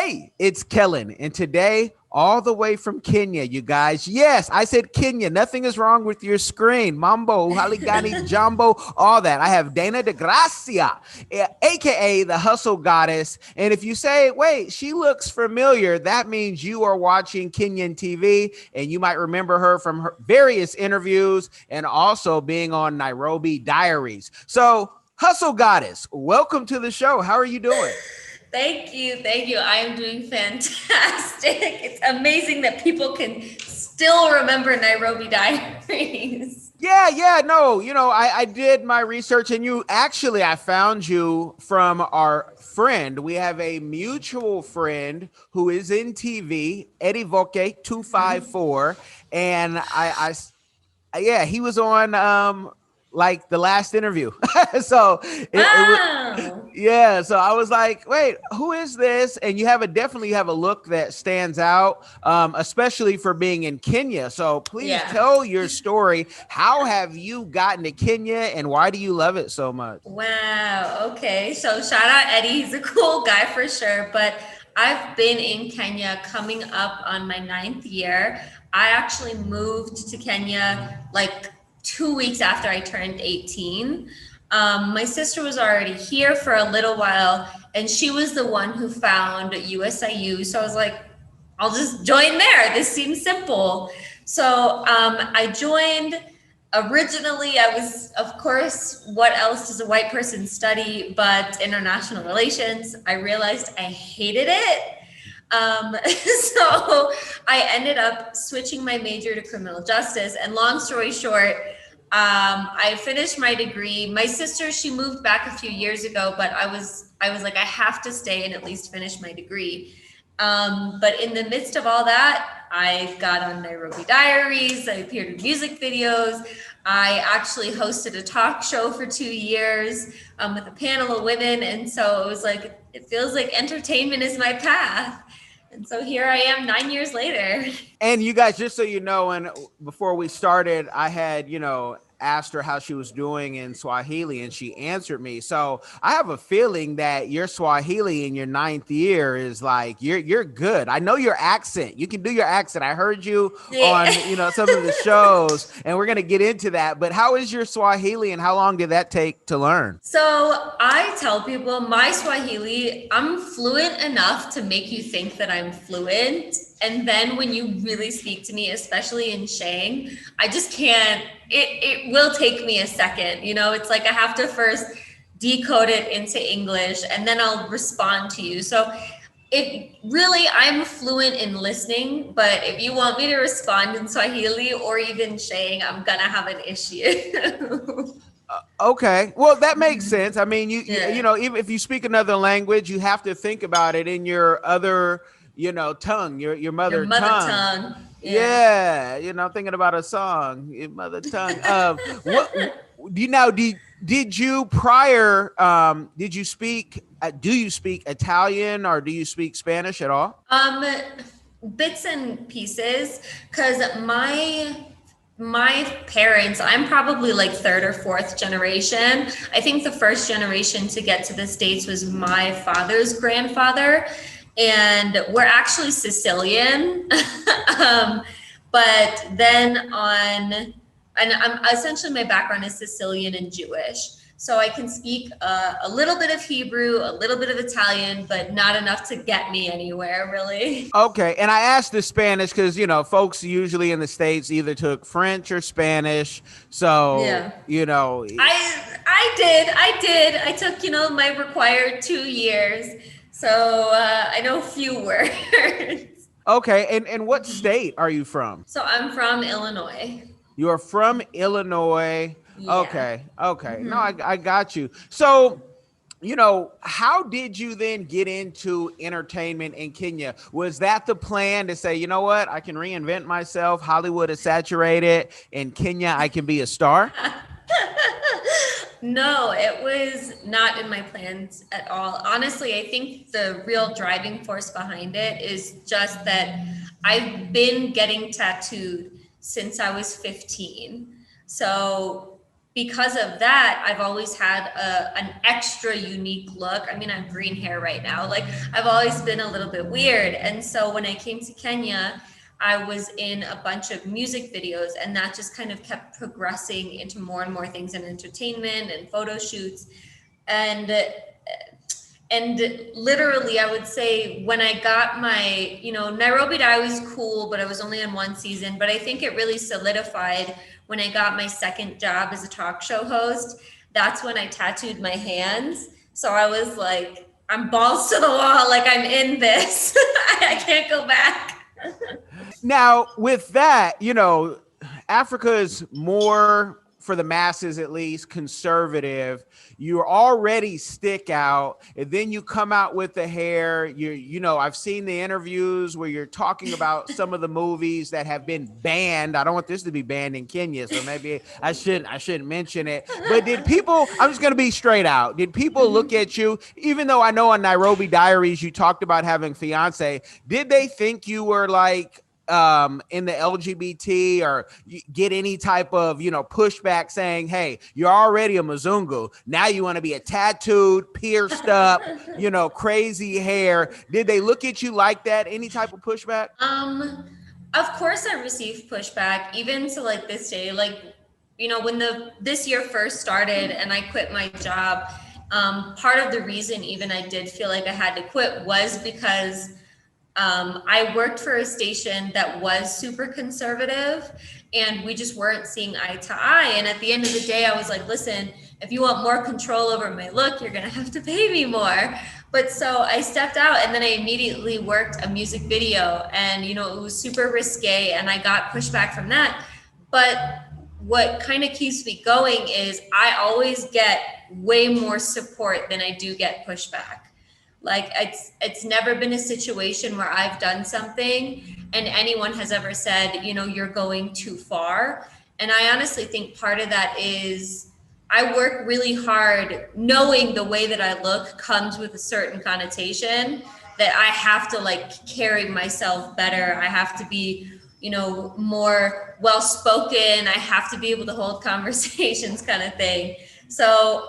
Hey, it's Kellen, and today, all the way from Kenya, you guys. Yes, I said Kenya. Nothing is wrong with your screen. Mambo, Haligani, Jumbo, all that. I have Dana deGrazia, aka the Hustle Goddess. And if you say, wait, she looks familiar, that means you are watching Kenyan TV, and you might remember her from her various interviews and also being on Nairobi Diaries. So, Hustle Goddess, welcome to the show. How are you doing? Thank you. Thank you. I am doing fantastic. It's amazing that people can still remember Nairobi Diaries. No, I did my research and I found you from our friend. We have a mutual friend who is in TV, Eddie Voke 254. And he was on, like the last interview. So Wow. so I was like, wait, who is this? And you definitely have a look that stands out, especially for being in Kenya. So please tell your story. How have you gotten to Kenya and why do you love it so much? Wow. Okay. So shout out Eddie. He's a cool guy for sure. But I've been in Kenya coming up on my 9th year. I actually moved to Kenya like 2 weeks after I turned 18. My sister was already here for a little while, and she was the one who found USIU. So I was like, I'll just join there. This seems simple. So I joined. Originally, I was, of course, what else does a white person study but international relations? I realized I hated it. So I ended up switching my major to criminal justice. And long story short, I finished my degree. My sister, she moved back a few years ago, but I was like, I have to stay and at least finish my degree. But in the midst of all that, I got on Nairobi Diaries. I appeared in music videos. I actually hosted a talk show for 2 years with a panel of women. And so it was like, it feels like entertainment is my path. And so here I am 9 years later. And you guys, just so you know, and before we started, I had, asked her how she was doing in Swahili and she answered me. So I have a feeling that your Swahili in your 9th year is like, you're good. I know your accent. You can do your accent. I heard you on, some of the shows and we're going to get into that. But how is your Swahili and how long did that take to learn? So I tell people my Swahili, I'm fluent enough to make you think that I'm fluent. And then when you really speak to me, especially in Shang, I just can't, it will take me a second. It's like I have to first decode it into English and then I'll respond to you. So I'm fluent in listening, but if you want me to respond in Swahili or even Shang, I'm going to have an issue. Okay. Well, that makes sense. I mean, even if you speak another language, you have to think about it in your other tongue, your mother tongue. Yeah. Thinking about a song, your mother tongue. Did you prior, do you speak Italian or do you speak Spanish at all? Bits and pieces, because my parents, I'm probably like 3rd or 4th generation. I think the first generation to get to the States was my father's grandfather. And we're actually Sicilian, but then I'm essentially my background is Sicilian and Jewish. So I can speak a little bit of Hebrew, a little bit of Italian, but not enough to get me anywhere, really. Okay. And I asked the Spanish because, folks usually in the States either took French or Spanish. So, I did. I took, my required 2 years. So I know a few words. Okay. And what state are you from? So I'm from Illinois. You are from Illinois. Yeah. Okay. Mm-hmm. No, I got you. So, how did you then get into entertainment in Kenya? Was that the plan to say, you know what, I can reinvent myself. Hollywood is saturated. In Kenya, I can be a star? No, it was not in my plans at all. Honestly, I think the real driving force behind it is just that I've been getting tattooed since I was 15. So because of that, I've always had an extra unique look. I mean, I have green hair right now. Like, I've always been a little bit weird. And so when I came to Kenya, I was in a bunch of music videos, and that just kind of kept progressing into more and more things in entertainment and photo shoots. And and literally, I would say when I got my, Nairobi Dye was cool, but I was only in one season. But I think it really solidified when I got my second job as a talk show host. That's when I tattooed my hands. So I was like, I'm balls to the wall, like I'm in this. I can't go back. Now, with that, Africa is more, for the masses at least, conservative. You already stick out, and then you come out with the hair. I've seen the interviews where you're talking about some of the movies that have been banned. I don't want this to be banned in Kenya, so maybe I shouldn't mention it. But did people, I'm just going to be straight out, did people look at you, even though I know on Nairobi Diaries you talked about having fiance, did they think you were like in the LGBT, or get any type of, pushback saying, hey, you're already a Mzungu, now you want to be a tattooed, pierced up, crazy hair? Did they look at you like that? Any type of pushback? Of course I received pushback, even to like this day. Like, when this year first started and I quit my job, part of the reason even I did feel like I had to quit was because I worked for a station that was super conservative, and we just weren't seeing eye to eye. And at the end of the day, I was like, listen, if you want more control over my look, you're going to have to pay me more. But so I stepped out, and then I immediately worked a music video, and, it was super risque, and I got pushback from that. But what kind of keeps me going is I always get way more support than I do get pushback. Like, it's never been a situation where I've done something and anyone has ever said, you're going too far. And I honestly think part of that is I work really hard, knowing the way that I look comes with a certain connotation, that I have to like carry myself better. I have to be, more well-spoken. I have to be able to hold conversations, kind of thing. So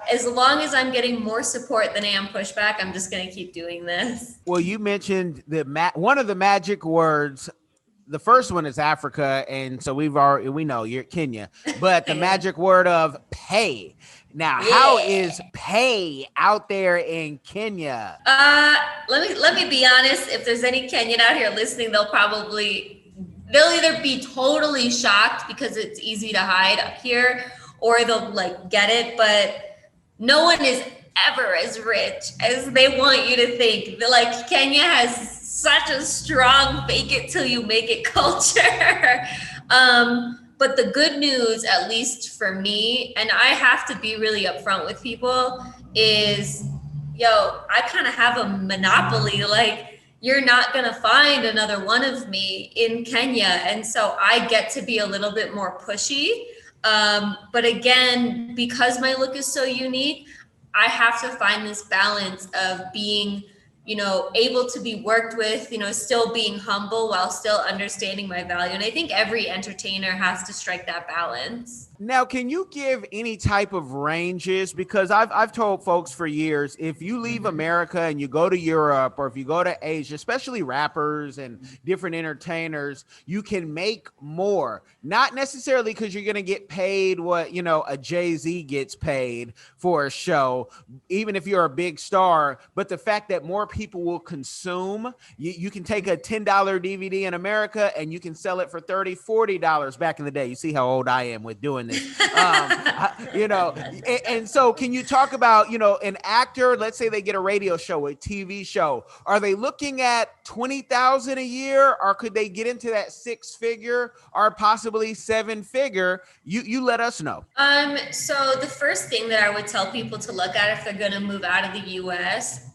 as long as I'm getting more support than I am pushback, I'm just going to keep doing this. Well, you mentioned one of the magic words. The first one is Africa, and so we know you're Kenya, but the magic word of pay. Now, How is pay out there in Kenya? Let me be honest. If there's any Kenyan out here listening, they'll either be totally shocked because it's easy to hide up here, or they'll like get it. But no one is ever as rich as they want you to think. Like, Kenya has such a strong fake it till you make it culture. But the good news, at least for me, and I have to be really upfront with people, is, I kind of have a monopoly. Like, you're not going to find another one of me in Kenya. And so I get to be a little bit more pushy. But again, because my look is so unique, I have to find this balance of being, able to be worked with, still being humble while still understanding my value. And I think every entertainer has to strike that balance. Now, can you give any type of ranges? Because I've told folks for years, if you leave America and you go to Europe, or if you go to Asia, especially rappers and different entertainers, you can make more. Not necessarily because you're going to get paid what, a Jay-Z gets paid for a show, even if you're a big star, but the fact that more people will consume. You can take a $10 DVD in America and you can sell it for $30, $40 back in the day. You see how old I am with doing this. And so can you talk about, an actor, let's say they get a radio show, a TV show, are they looking at 20,000 a year, or could they get into that 6-figure or possibly 7-figure? You let us know. So the first thing that I would tell people to look at if they're going to move out of the US,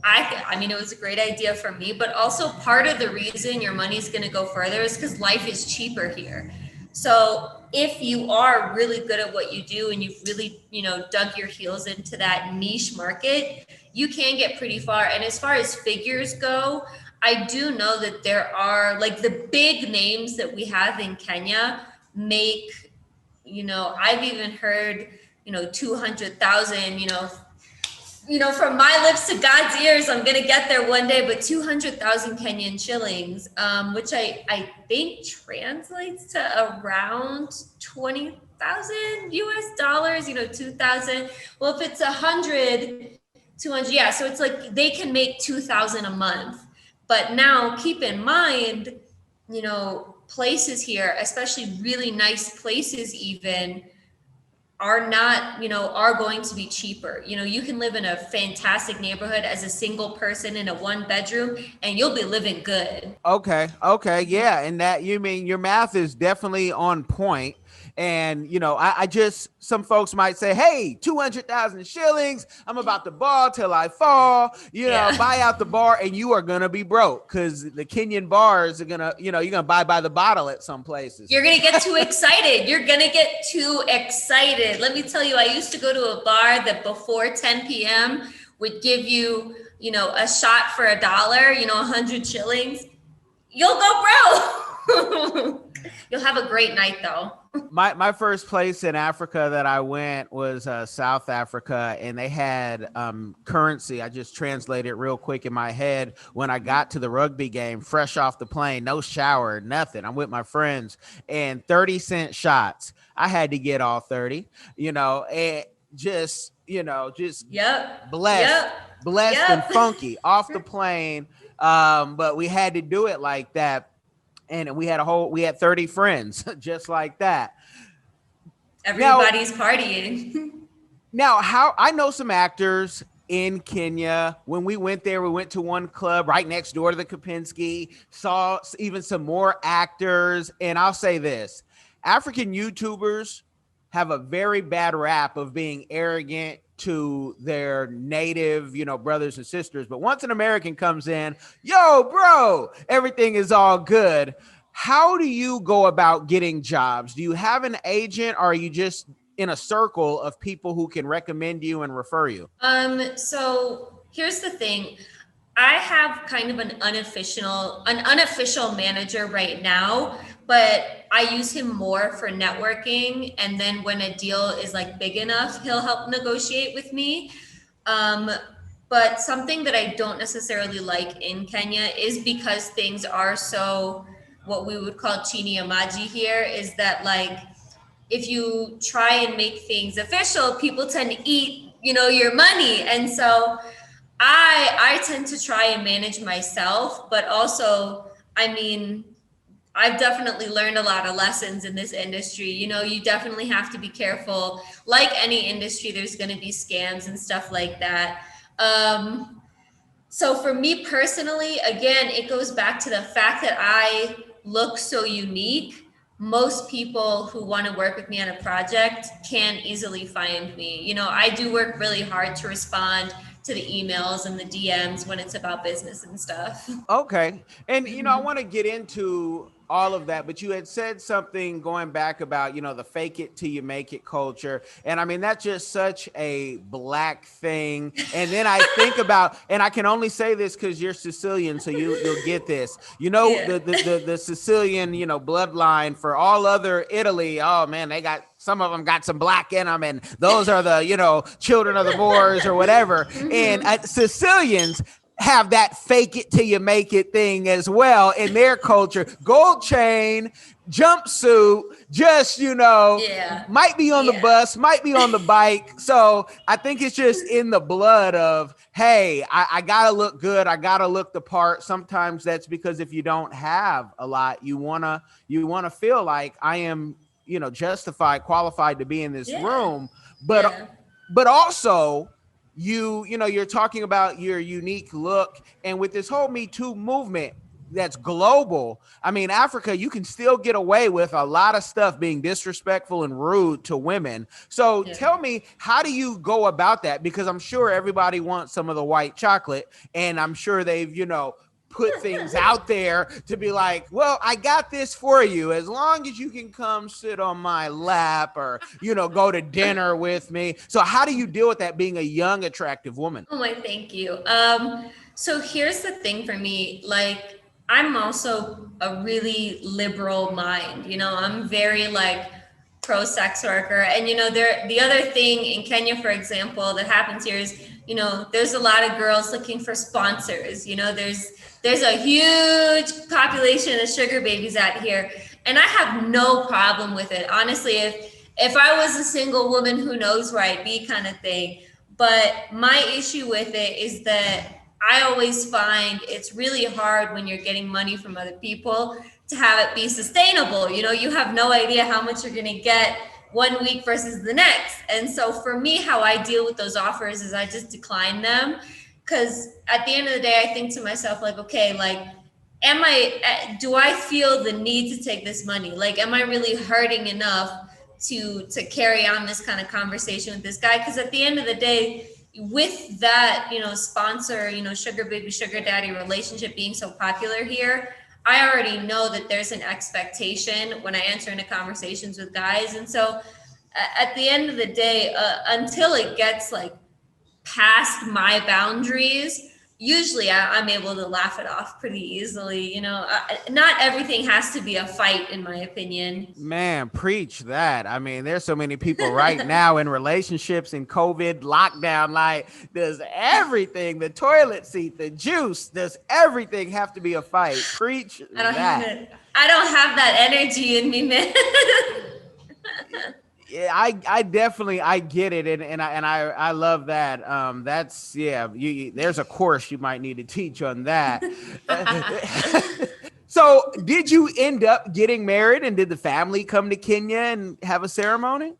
I mean, it was a great idea for me, but also part of the reason your money's going to go further is because life is cheaper here. So if you are really good at what you do and you've really, dug your heels into that niche market, you can get pretty far. And as far as figures go, I do know that there are, like, the big names that we have in Kenya make, I've even heard, 200,000, from my lips to God's ears, I'm gonna get there one day, but 200,000 Kenyan shillings, which I think translates to around 20,000 US dollars, 2,000. Well, if it's 200, yeah, so it's like they can make 2,000 a month. But now keep in mind, places here, especially really nice places even, are not, are going to be cheaper. You can live in a fantastic neighborhood as a single person in a 1 bedroom and you'll be living good. Okay, yeah, and that you mean your math is definitely on point. And I just some folks might say, "Hey, 200,000 shillings. I'm about to ball till I fall." Yeah. Buy out the bar, and you are gonna be broke because the Kenyan bars are gonna, you're gonna buy by the bottle at some places. You're gonna get too excited. You're gonna get too excited. Let me tell you, I used to go to a bar that before 10 p.m. would give you, a shot for $1, 100 shillings. You'll go broke. You'll have a great night though. My first place in Africa that I went was South Africa, and they had currency. I just translated it real quick in my head when I got to the rugby game, fresh off the plane, no shower, nothing. I'm with my friends, and 30-cent shots. I had to get all 30, and just Yep. blessed, Yep. and funky off the plane. But we had to do it like that. And we had 30 friends just like that. Everybody's partying. Now, how I know some actors in Kenya. When we went there, we went to one club right next door to the Kopinski, saw even some more actors. And I'll say this, African YouTubers have a very bad rap of being arrogant to their native, brothers and sisters. But once an American comes in, yo, bro, everything is all good. How do you go about getting jobs? Do you have an agent, or are you just in a circle of people who can recommend you and refer you? So here's the thing. I have kind of an unofficial manager right now, but I use him more for networking. And then when a deal is like big enough, he'll help negotiate with me. But something that I don't necessarily like in Kenya is because things are so, what we would call chini amaji here, is that like, if you try and make things official, people tend to eat, your money. And so I tend to try and manage myself, but also, I've definitely learned a lot of lessons in this industry. You definitely have to be careful. Like any industry, there's going to be scams and stuff like that. So for me personally, again, it goes back to the fact that I look so unique. Most people who want to work with me on a project can easily find me. I do work really hard to respond to the emails and the DMs when it's about business and stuff. Okay. And, I want to get into all of that, but you had said something going back about, the fake it till you make it culture. And that's just such a Black thing. And then I think about, and I can only say this because you're Sicilian, so you'll get this, Yeah. the Sicilian, bloodline for all other Italy. Oh man, some of them got some Black in them, and those are the, children of the Moors or whatever. And Sicilians have that fake it till you make it thing as well in their culture. Gold chain, jumpsuit, just, might be on the bus, might be on the bike. So I think it's just in the blood of, hey, I gotta look good. I gotta look the part. Sometimes that's because if you don't have a lot, you wanna feel like I am, justified, qualified to be in this room. But also, you're talking about your unique look, and with this whole Me Too movement that's global, Africa, you can still get away with a lot of stuff being disrespectful and rude to women. So tell me, how do you go about that? Because I'm sure everybody wants some of the white chocolate, and I'm sure they've, put things out there to be like, well, I got this for you as long as you can come sit on my lap or, go to dinner with me. So how do you deal with that being a young, attractive woman? Oh my, thank you. So here's the thing for me, like, I'm also a really liberal mind, I'm very like, pro sex worker. And, the other thing in Kenya, for example, that happens here is, there's a lot of girls looking for sponsors. There's a huge population of sugar babies out here. And I have no problem with it. Honestly, if I was a single woman, who knows where I'd be, kind of thing. But my issue with it is that I always find it's really hard when you're getting money from other people to have it be sustainable. You have no idea how much you're going to get one week versus the next. And so for me, how I deal with those offers is I just decline them. Because at the end of the day, I think to myself, like, okay, like, do I feel the need to take this money? Like, am I really hurting enough to carry on this kind of conversation with this guy? Because at the end of the day, with that, sponsor, sugar baby, sugar daddy relationship being so popular here, I already know that there's an expectation when I enter into conversations with guys. And so at the end of the day, until it gets like past my boundaries, usually I'm able to laugh it off pretty easily. Not everything has to be a fight, in my opinion. Man, preach that. I mean, there's so many people right now in relationships in COVID lockdown. Like, does everything, the toilet seat, the juice, does everything have to be a fight? Preach that. I don't have that energy in me, man. Yeah, I definitely, I get it. And I love that. That's, yeah, there's a course you might need to teach on that. So did you end up getting married, and did the family come to Kenya and have a ceremony?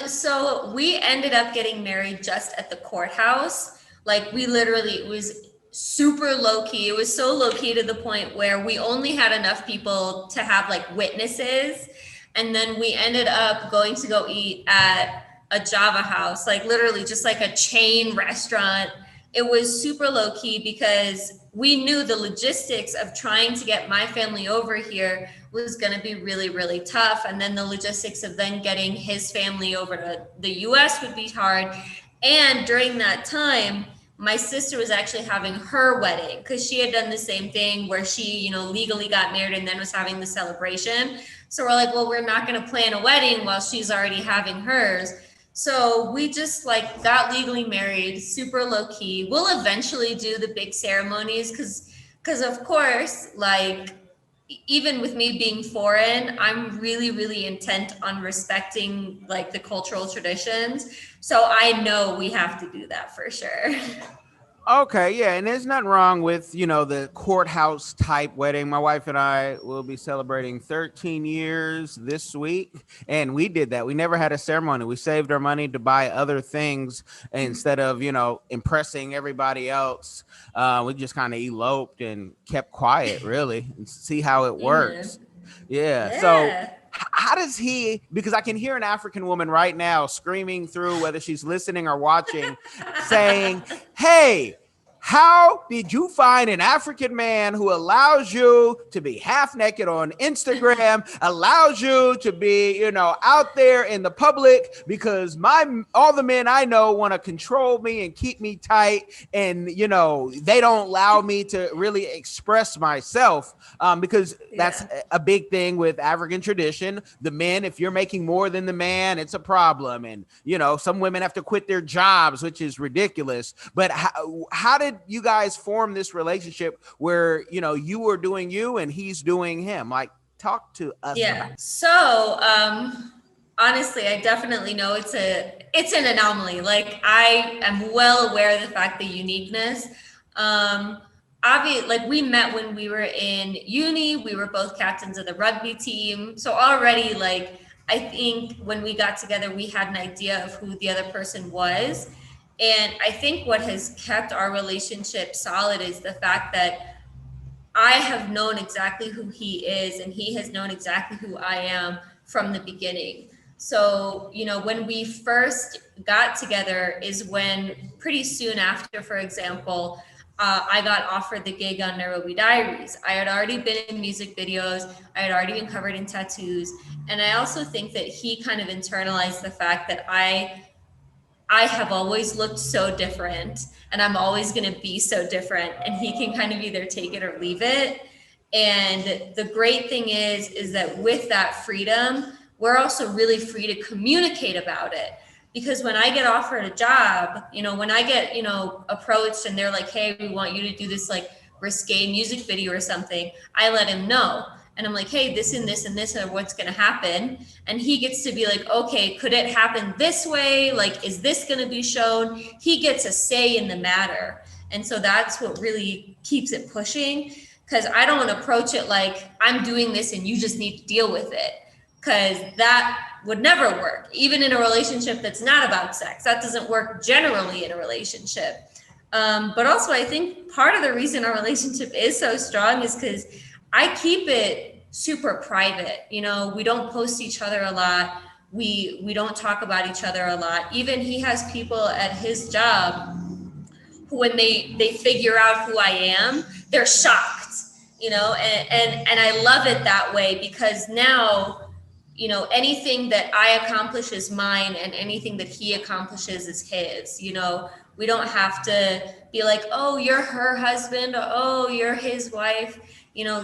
So we ended up getting married just at the courthouse. Like, it was super low key. It was so low key to the point where we only had enough people to have like witnesses. And then we ended up going to go eat at a Java house, like literally just like a chain restaurant. It was super low key because we knew the logistics of trying to get my family over here was going to be really, really tough. And then the logistics of then getting his family over to the US would be hard. And during that time, my sister was actually having her wedding because she had done the same thing where she, legally got married and then was having the celebration. So we're like, well, we're not going to plan a wedding while she's already having hers. So we just like got legally married, super low key. We'll eventually do the big ceremonies because of course, like, even with me being foreign, I'm really, really intent on respecting like the cultural traditions. So I know we have to do that for sure. Okay, yeah, and there's nothing wrong with, the courthouse type wedding. My wife and I will be celebrating 13 years this week, and we did that. We never had a ceremony. We saved our money to buy other things instead of, impressing everybody else. We just kind of eloped and kept quiet, really, and see how it works. Yeah. So how does he, because I can hear an African woman right now screaming through, whether she's listening or watching, saying, hey, how did you find an African man who allows you to be half naked on Instagram, allows you to be, out there in the public? Because all the men I know want to control me and keep me tight. And, they don't allow me to really express myself because that's a big thing with African tradition. The men, if you're making more than the man, it's a problem. And, some women have to quit their jobs, which is ridiculous. But how did you guys form this relationship where you were doing you and he's doing him? Like, talk to us about it. So honestly, I definitely know it's an anomaly. Like, I am well aware of the fact, the uniqueness. Obviously, like, we met when we were in uni. We were both captains of the rugby team, so already, like, I think when we got together, we had an idea of who the other person was. And I think what has kept our relationship solid is the fact that I have known exactly who he is, and he has known exactly who I am from the beginning. So, when we first got together is when pretty soon after, for example, I got offered the gig on Nairobi Diaries. I had already been in music videos. I had already been covered in tattoos. And I also think that he kind of internalized the fact that I have always looked so different, and I'm always going to be so different, and he can kind of either take it or leave it. And the great thing is that with that freedom, we're also really free to communicate about it. Because when I get offered a job, when I get, approached and they're like, hey, we want you to do this like risque music video or something, I let him know. And I'm like, hey, this and this and this are what's going to happen. And he gets to be like, okay, could it happen this way? Like, is this going to be shown? He gets a say in the matter. And so that's what really keeps it pushing, because I don't approach it like I'm doing this and you just need to deal with it, because that would never work, even in a relationship that's not about sex. That doesn't work generally in a relationship. But also, I think part of the reason our relationship is so strong is because I keep it super private. We don't post each other a lot. We don't talk about each other a lot. Even he has people at his job who, when they figure out who I am, they're shocked. And I love it that way, because now, anything that I accomplish is mine and anything that he accomplishes is his. We don't have to be like, oh, you're her husband, or, oh, you're his wife.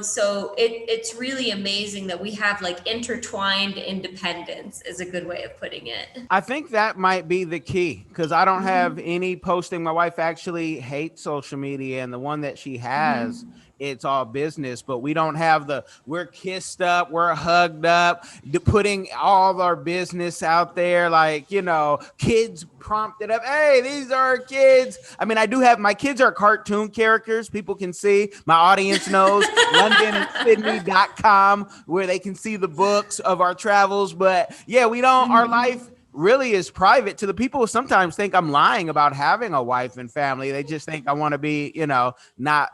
So it's really amazing that we have like intertwined independence, is a good way of putting it. I think that might be the key, because I don't have any posting. My wife actually hates social media, and the one that she has, it's all business, but we don't have we're kissed up, we're hugged up, putting all of our business out there, like, kids prompted up, hey, these are our kids. I mean, I do have, my kids are cartoon characters. People can see, my audience knows, LondonandSydney.com, where they can see the books of our travels. But yeah, we don't, our life really is private. To the people who sometimes think I'm lying about having a wife and family, they just think I want to be, not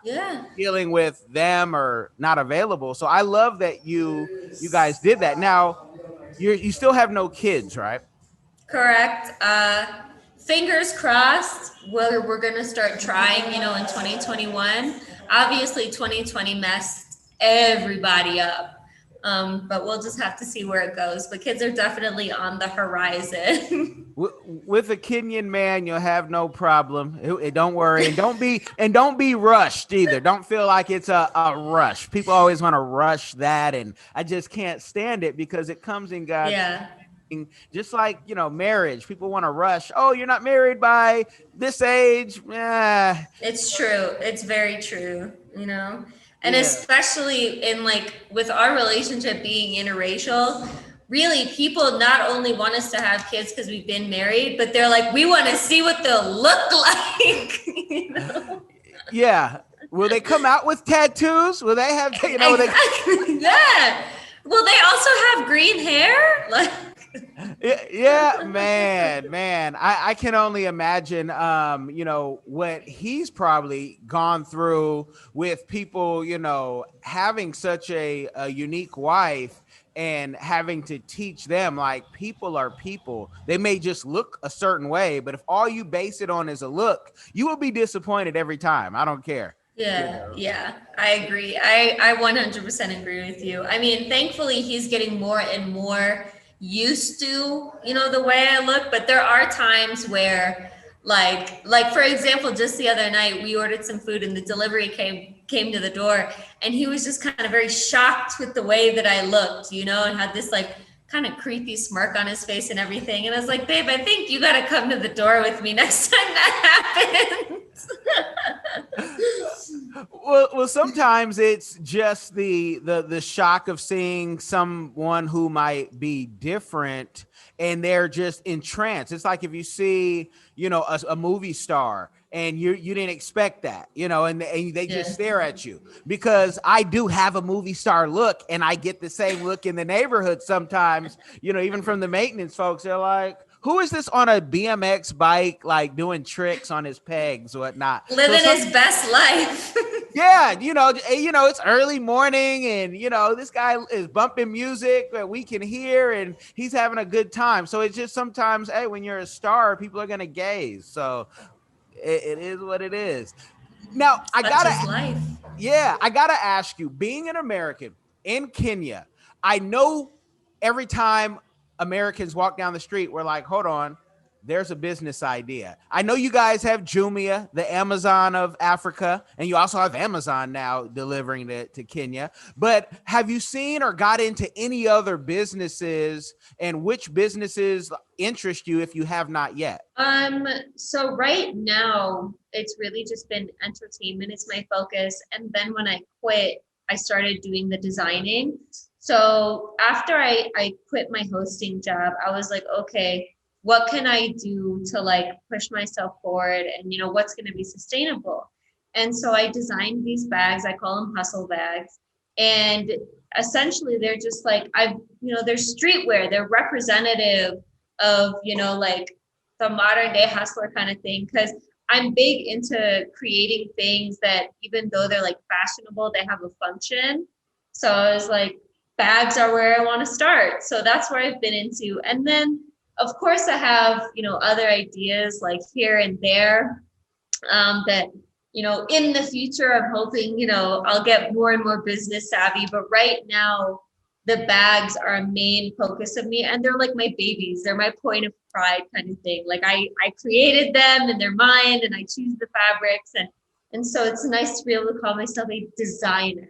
dealing with them or not available. So I love that you guys did that. Now you still have no kids, right? Correct. Fingers crossed. We're gonna start trying, in 2021. Obviously 2020 messed everybody up. But we'll just have to see where it goes. But kids are definitely on the horizon. With a Kenyan man, you'll have no problem. Don't worry, and don't be rushed either. Don't feel like it's a rush. People always want to rush that, and I just can't stand it, because it comes in God's. Yeah. Just like, marriage, people want to rush. Oh, you're not married by this age. Yeah, it's true. It's very true. And especially in like with our relationship being interracial, really people not only want us to have kids because we've been married, but they're like, we want to see what they'll look like. Yeah. Will they come out with tattoos? Will they have, Exactly. Yeah. Will they also have green hair? Like, yeah, man. I can only imagine, what he's probably gone through with people, having such a unique wife and having to teach them, like, people are people. They may just look a certain way, but if all you base it on is a look, you will be disappointed every time. I don't care. Yeah, I agree. I 100% agree with you. I mean, thankfully he's getting more and more used to, the way I look, but there are times where like for example, just the other night we ordered some food and the delivery came to the door, and he was just kind of very shocked with the way that I looked, and had this like kind of creepy smirk on his face and everything. And I was like, babe, I think you got to come to the door with me next time that happens. Well, sometimes it's just the shock of seeing someone who might be different, and they're just entranced. It's like if you see, a movie star, and you didn't expect that, and they just stare at you, because I do have a movie star look, and I get the same look in the neighborhood sometimes, even from the maintenance folks. They're like, who is this on a BMX bike, like doing tricks on his pegs, whatnot? Living his best life. Yeah, it's early morning, and this guy is bumping music that we can hear, and he's having a good time. So it's just sometimes, hey, when you're a star, people are gonna gaze. So it is what it is. Now I gotta ask you, being an American in Kenya, I know every time Americans walk down the street, we're like, hold on, there's a business idea. I know you guys have Jumia, the Amazon of Africa, and you also have Amazon now delivering to Kenya. But have you seen or got into any other businesses, and which businesses interest you if you have not yet? So right now it's really just been entertainment is my focus. And then when I quit, I started doing the designing. So after I quit my hosting job, I was like, okay, what can I do to like push myself forward and what's going to be sustainable? And so I designed these bags. I call them hustle bags. And essentially they're just like they're streetwear. They're representative of, like the modern day hustler kind of thing. Cause I'm big into creating things that even though they're like fashionable, they have a function. So I was like, bags are where I want to start. So that's where I've been into. And then of course I have, other ideas like here and there that, in the future, I'm hoping, I'll get more and more business savvy. But right now, the bags are a main focus of me, and they're like my babies. They're my point of pride kind of thing. Like I created them and they're mine, and I choose the fabrics. And so it's nice to be able to call myself a designer.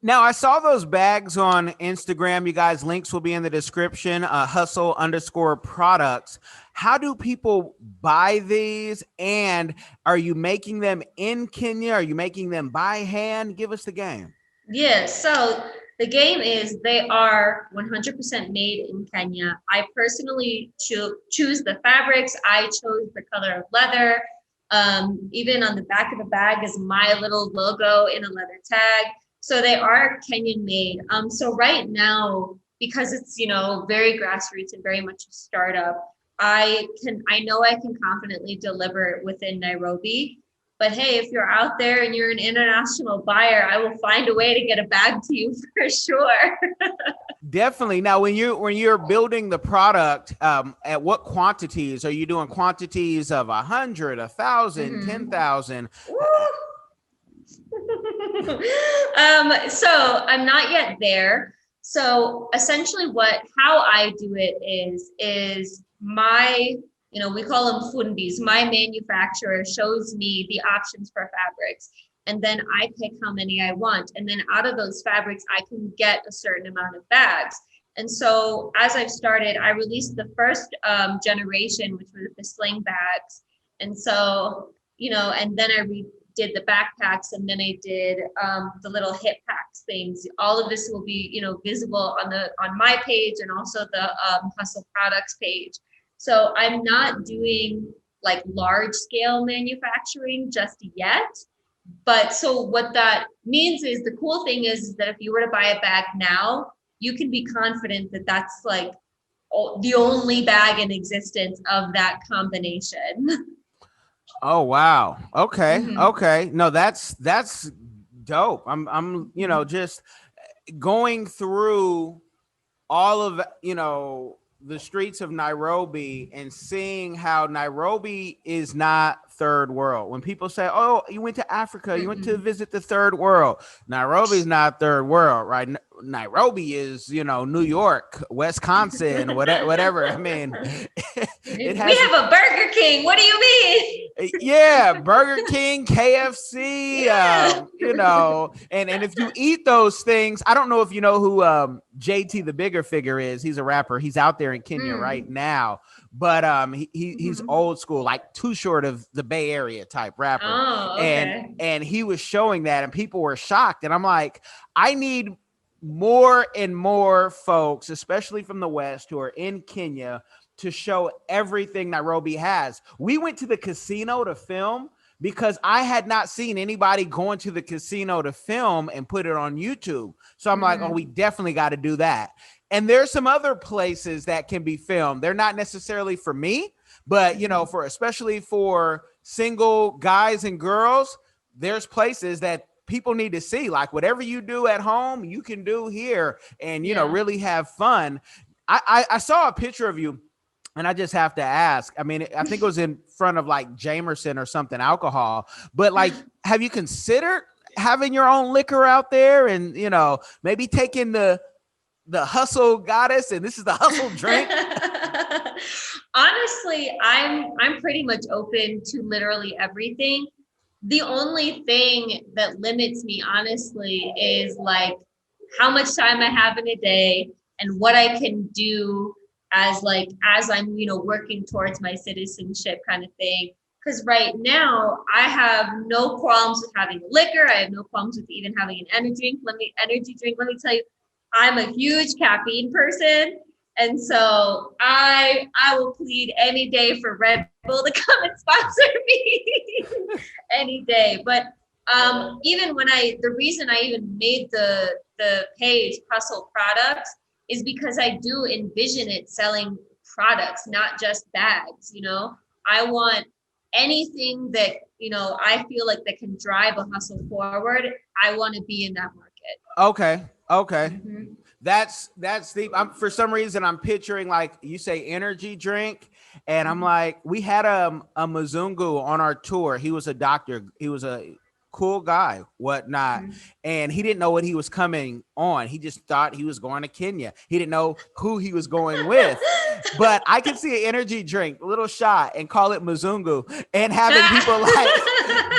Now, I saw those bags on Instagram. You guys, links will be in the description, hustle_products. How do people buy these? And are you making them in Kenya? Are you making them by hand? Give us the game. Yeah, so the game is they are 100% made in Kenya. I personally choose the fabrics. I chose the color of leather. Even on the back of the bag is my little logo in a leather tag. So they are Kenyan made. So right now, because it's, very grassroots and very much a startup, I know I can confidently deliver it within Nairobi. But hey, if you're out there and you're an international buyer, I will find a way to get a bag to you for sure. Definitely. Now, when you're building the product, at what quantities are you doing? Quantities of 100, 1,000, 10,000? So I'm not yet there. So essentially how I do it is my, we call them fundis. My manufacturer shows me the options for fabrics, and then I pick how many I want. And then out of those fabrics, I can get a certain amount of bags. And so as I've started, I released the first generation, which were the sling bags. And so, and then I did the backpacks, and then I did the little hip packs things. All of this will be, visible on my page and also the Hustle Products page. So I'm not doing like large scale manufacturing just yet. But so what that means is the cool thing is that if you were to buy a bag now, you can be confident that that's like the only bag in existence of that combination. Oh, wow. Okay. Okay. No, that's dope. I'm, just going through all of, the streets of Nairobi and seeing how Nairobi is not third world. When people say, oh, you went to Africa, you went to visit the third world. Nairobi is not third world, right? Nairobi is, New York, Wisconsin, whatever. I mean, we have a Burger King. What do you mean? Yeah, Burger King, KFC, Yeah. and if you eat those things, I don't know if you know who JT the Bigger Figure is. He's a rapper. He's out there in Kenya right now, but he's old school, like Too Short of the Bay Area type rapper. Oh, okay. And he was showing that, and people were shocked. And I'm like, I need more and more folks, especially from the West, who are in Kenya, to show everything Nairobi has. We went to the casino to film because I had not seen anybody going to the casino to film and put it on YouTube. So I'm like, oh, we definitely got to do that. And there's some other places that can be filmed. They're not necessarily for me, but especially for single guys and girls, there's places that people need to see. Like whatever you do at home, you can do here and, really have fun. I saw a picture of you, and I just have to ask, I mean, I think it was in front of like Jamerson or something, alcohol, but like, have you considered having your own liquor out there and, maybe taking the Hustlegoddess and this is the hustle drink? Honestly, I'm pretty much open to literally everything. The only thing that limits me, honestly, is like how much time I have in a day and what I can do as I'm, working towards my citizenship kind of thing. Because right now I have no qualms with having liquor. I have no qualms with even having an energy drink. Let me tell you, I'm a huge caffeine person. And so I will plead any day for Red Bull to come and sponsor me any day. But even the reason I even made the page Hustle Products is because I do envision it selling products, not just bags. I want anything that, I feel like that can drive a hustle forward. I want to be in that market. Okay. Mm-hmm. That's deep. For some reason I'm picturing, like you say, energy drink, and I'm like, we had a Mzungu on our tour. He was a doctor. He was a cool guy, whatnot, Mm-hmm. and he didn't know what he was coming on. He just thought he was going to Kenya. He didn't know who he was going with. But I could see an energy drink, a little shot, and call it Mzungu, and having people like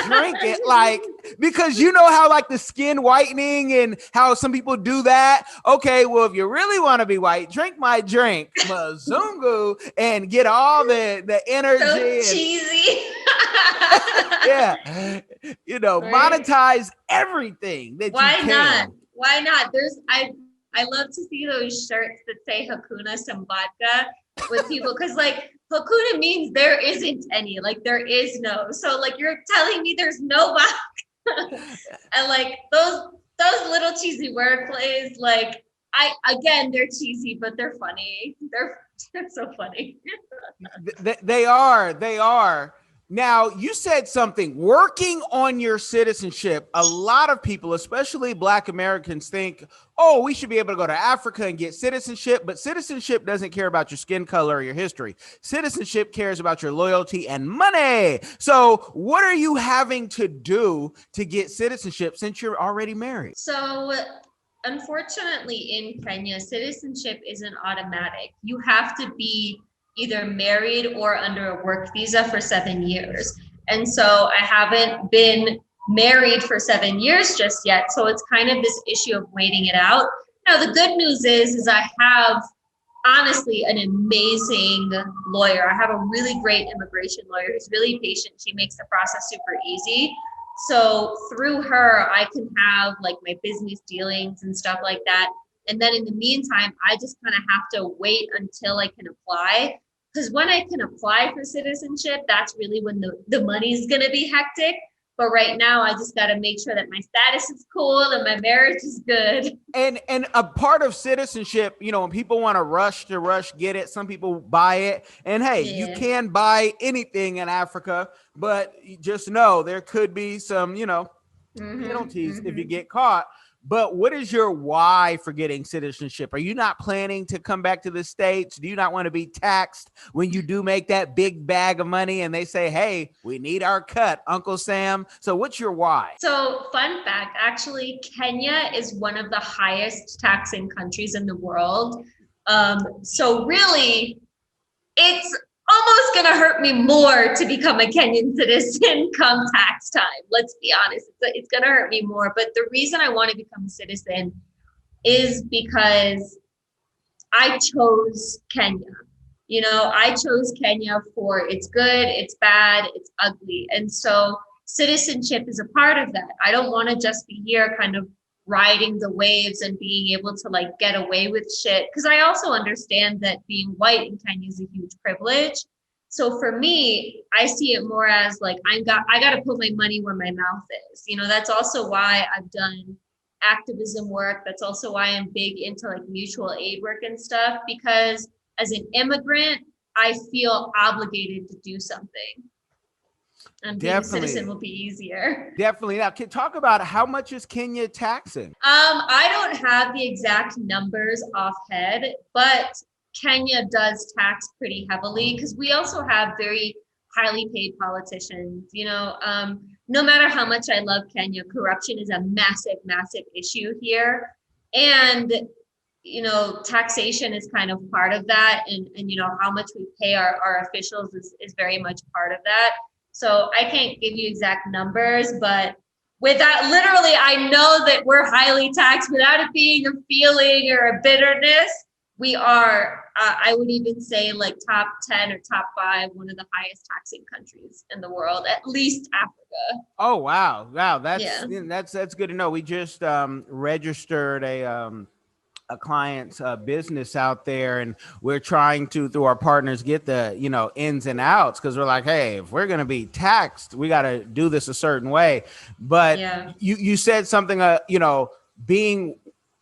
drink it, like, because you know how like the skin whitening and how some people do that. Okay, well, if you really want to be white, drink my drink, Mzungu, and get all the energy. So cheesy. Yeah, Right? monetize everything that Why you not? can. Why not? I love to see those shirts that say Hakuna Sambatka with people, because like Hakuna means there isn't any, like there is no. So like you're telling me there's no and like those little cheesy word plays, like they're cheesy, but they're funny. They're so funny. They are. They are. Now, you said something, working on your citizenship. A lot of people, especially Black Americans, think, oh, we should be able to go to Africa and get citizenship. But citizenship doesn't care about your skin color or your history. Citizenship cares about your loyalty and money. So what are you having to do to get citizenship since you're already married? So unfortunately in Kenya, citizenship isn't automatic. You have to be either married or under a work visa for 7 years. And so I haven't been married for 7 years just yet. So it's kind of this issue of waiting it out. Now, the good news is I have honestly an amazing lawyer. I have a really great immigration lawyer who's really patient. She makes the process super easy. So through her, I can have like my business dealings and stuff like that. And then in the meantime, I just kind of have to wait until I can apply. Because when I can apply for citizenship, that's really when the money's going to be hectic. But right now, I just got to make sure that my status is cool and my marriage is good. And a part of citizenship, when people want to rush get it, some people buy it. And hey, you Yeah. can buy anything in Africa, but just know there could be some, penalties if you get caught. But what is your why for getting citizenship? Are you not planning to come back to the States? Do you not want to be taxed when you do make that big bag of money and they say, hey, we need our cut, Uncle Sam? So what's your why? So fun fact, actually, Kenya is one of the highest taxing countries in the world. So really, it's almost going to hurt me more to become a Kenyan citizen come tax time. Let's be honest. It's going to hurt me more. But the reason I want to become a citizen is because I chose Kenya. I chose Kenya for its good, it's bad, it's ugly. And so citizenship is a part of that. I don't want to just be here kind of riding the waves and being able to like get away with shit. Because I also understand that being white in Kenya is a huge privilege. So for me, I see it more as like I got to put my money where my mouth is. That's also why I've done activism work. That's also why I'm big into like mutual aid work and stuff, because as an immigrant, I feel obligated to do something. And being a citizen will be easier. Definitely. Now, can talk about how much is Kenya taxing? I don't have the exact numbers offhand, but Kenya does tax pretty heavily because we also have very highly paid politicians. No matter how much I love Kenya, corruption is a massive, massive issue here. And taxation is kind of part of that. And how much we pay our officials is very much part of that. So I can't give you exact numbers, but with that, literally, I know that we're highly taxed without it being a feeling or a bitterness. We are, I would even say like top 10 or top 5, one of the highest taxing countries in the world, at least Africa. Oh, wow. Yeah. That's good to know. We just registered a client's business out there, and we're trying to, through our partners, get the ins and outs, because we're like, hey, if we're going to be taxed, we got to do this a certain way. But Yeah. you said something, being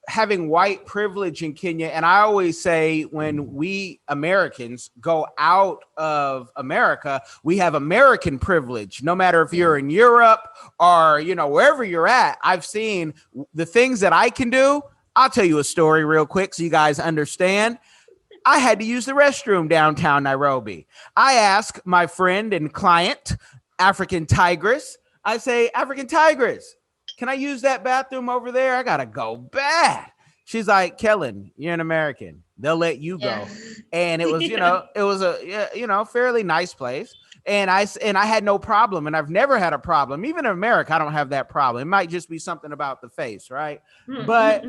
having white privilege in Kenya. And I always say, when we Americans go out of America, we have American privilege. No matter if you're in Europe or, wherever you're at, I've seen the things that I can do. I'll tell you a story real quick so you guys understand. I had to use the restroom downtown Nairobi. I asked my friend and client, African Tigress, I say, African Tigress, can I use that bathroom over there? I got to go bad. She's like, Kellen, you're an American. They'll let you go. And it was, it was a, fairly nice place. And I had no problem, and I've never had a problem. Even in America, I don't have that problem. It might just be something about the face, right? But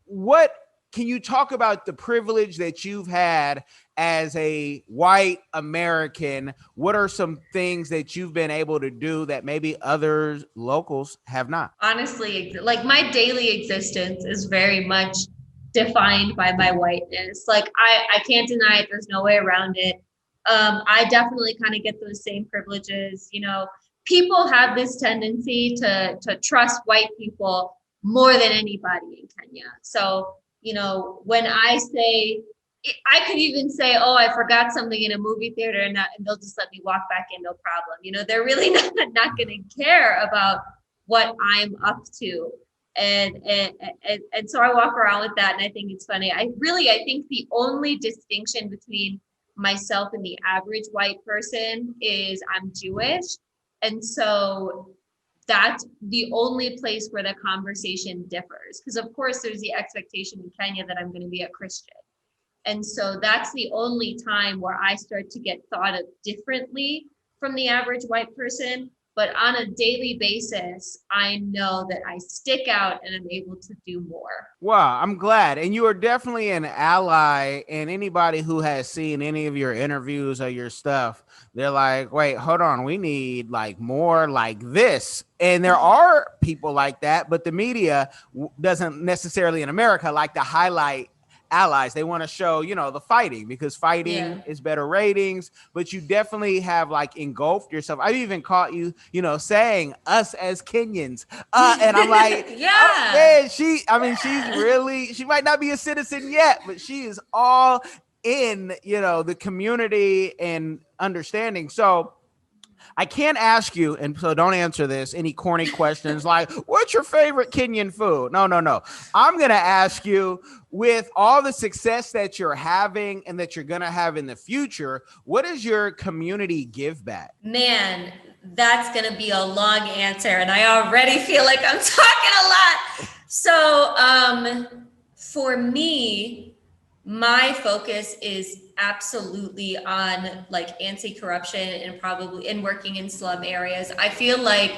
what can you talk about the privilege that you've had as a white American? What are some things that you've been able to do that maybe other locals have not? Honestly, like my daily existence is very much defined by my whiteness. Like I can't deny it. There's no way around it. I definitely kind of get those same privileges. People have this tendency to trust white people more than anybody in Kenya. So, when I say, I could even say, oh, I forgot something in a movie theater, and they'll just let me walk back in, no problem. They're really not going to care about what I'm up to. And so I walk around with that, and I think it's funny. I think the only distinction between myself and the average white person is I'm Jewish. And so that's the only place where the conversation differs. Because of course there's the expectation in Kenya that I'm going to be a Christian. And so that's the only time where I start to get thought of differently from the average white person. But on a daily basis, I know that I stick out and I'm able to do more. Wow, I'm glad. And you are definitely an ally. And anybody who has seen any of your interviews or your stuff, they're like, wait, hold on. We need like more like this. And there are people like that, but the media doesn't necessarily in America like to highlight allies. They want to show, the fighting, because fighting is better ratings, but you definitely have like engulfed yourself. I've even caught you, saying us as Kenyans. And I'm like, oh, man, she might not be a citizen yet, but she is all in, the community and understanding. So I can't ask you, and so don't answer this, any corny questions like, what's your favorite Kenyan food? No. I'm going to ask you, with all the success that you're having and that you're going to have in the future, what is your community give back? Man, that's going to be a long answer, and I already feel like I'm talking a lot. So for me, my focus is absolutely on like anti-corruption and probably in working in slum areas. I feel like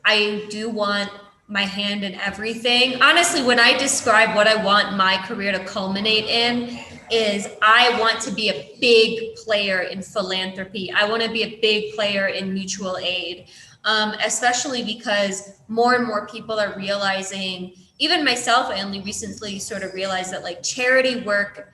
I do want my hand in everything. Honestly, when I describe what I want my career to culminate in, is I want to be a big player in philanthropy. I want to be a big player in mutual aid, especially because more and more people are realizing, even myself, I only recently sort of realized that like charity work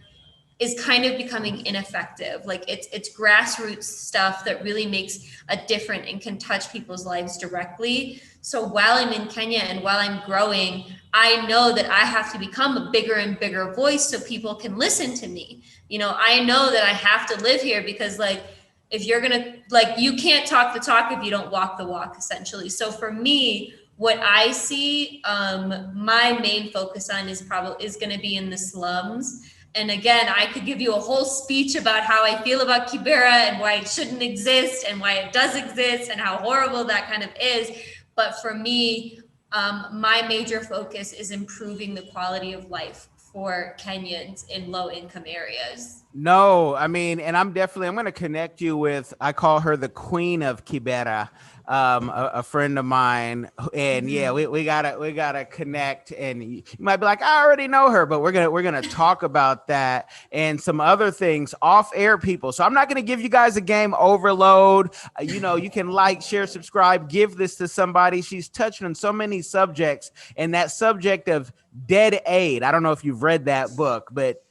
is kind of becoming ineffective. Like it's grassroots stuff that really makes a difference and can touch people's lives directly. So while I'm in Kenya and while I'm growing, I know that I have to become a bigger and bigger voice so people can listen to me. I know that I have to live here because like, if you're gonna, like, you can't talk the talk if you don't walk the walk, essentially. So for me, what I see, my main focus on is gonna be in the slums. And again, I could give you a whole speech about how I feel about Kibera and why it shouldn't exist and why it does exist and how horrible that kind of is. But for me, my major focus is improving the quality of life for Kenyans in low income areas. No, I mean, and I'm going to connect you with, I call her the queen of Kibera, a friend of mine. And yeah, we gotta connect, and you might be like, I already know her, but we're going to talk about that and some other things off air, people. So I'm not going to give you guys a game overload. You can like, share, subscribe, give this to somebody. She's touched on so many subjects, and that subject of dead aid. I don't know if you've read that book, but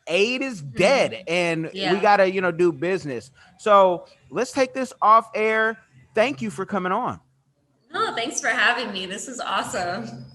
aid is dead, and we Yeah. gotta do business. So let's take this off air. Thank you for coming on. No, thanks for having me. This is awesome.